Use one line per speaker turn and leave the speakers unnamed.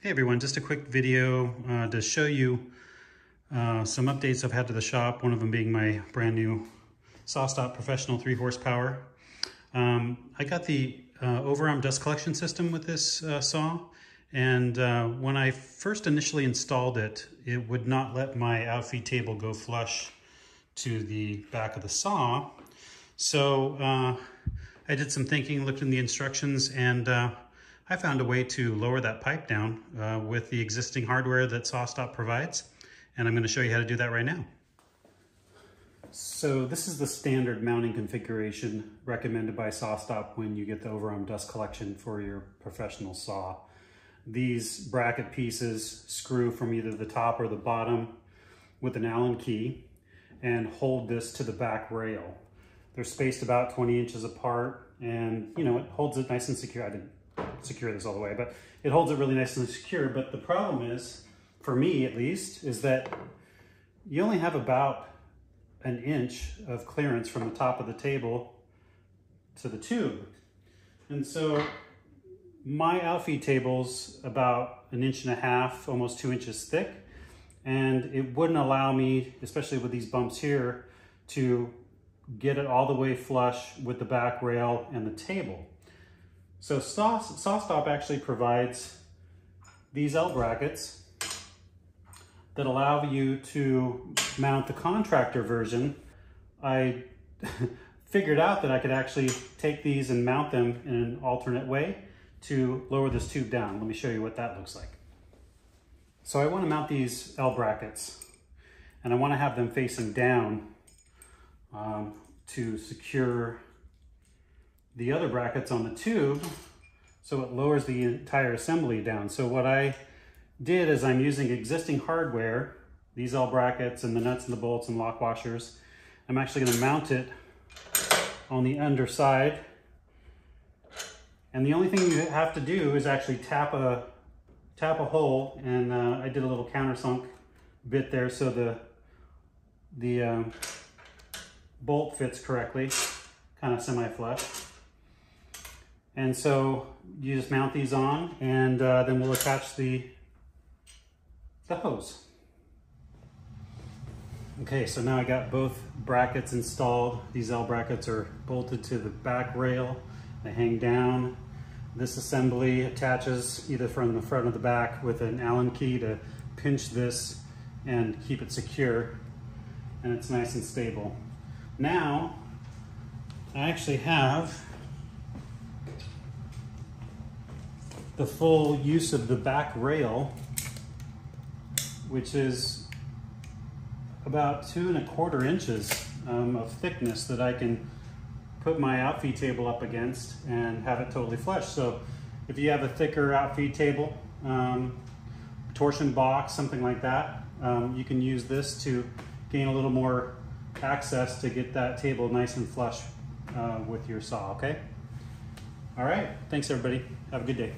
Hey everyone, just a quick video to show you some updates I've had to the shop, one of them being my brand new SawStop Professional 3 horsepower. I got the overarm dust collection system with this saw, and when I first initially installed it, it would not let my outfeed table go flush to the back of the saw. So I did some thinking, looked in the instructions, and I found a way to lower that pipe down with the existing hardware that SawStop provides, and I'm going to show you how to do that right now. So this is the standard mounting configuration recommended by SawStop when you get the overarm dust collection for your professional saw. These bracket pieces screw from either the top or the bottom with an Allen key and hold this to the back rail. They're spaced about 20 inches apart, and you know, it holds it nice and secure. I didn't secure this all the way, but it holds it really nice and secure. But the problem is, for me at least, is that you only have about an inch of clearance from the top of the table to the tube. And so my outfeed table's about 1.5 inches, almost 2 inches thick, and it wouldn't allow me, especially with these bumps here, to get it all the way flush with the back rail and the table. So SawStop actually provides these L brackets that allow you to mount the contractor version. I figured out that I could actually take these and mount them in an alternate way to lower this tube down. Let me show you what that looks like. So I want to mount these L brackets, and I want to have them facing down to secure the other brackets on the tube, so it lowers the entire assembly down. So what I did is I'm using existing hardware, these L brackets and the nuts and the bolts and lock washers. I'm actually going to mount it on the underside, and the only thing you have to do is actually tap a hole, and I did a little countersunk bit there so the bolt fits correctly, kind of semi-flush. And so you just mount these on, and then we'll attach the hose. Okay, so now I got both brackets installed. These L brackets are bolted to the back rail. They hang down. This assembly attaches either from the front or the back with an Allen key to pinch this and keep it secure, and it's nice and stable. Now, I actually have the full use of the back rail, which is about 2¼ inches of thickness that I can put my outfeed table up against and have it totally flush. So if you have a thicker outfeed table, torsion box, something like that, you can use this to gain a little more access to get that table nice and flush with your saw, okay? All right, thanks everybody. Have a good day.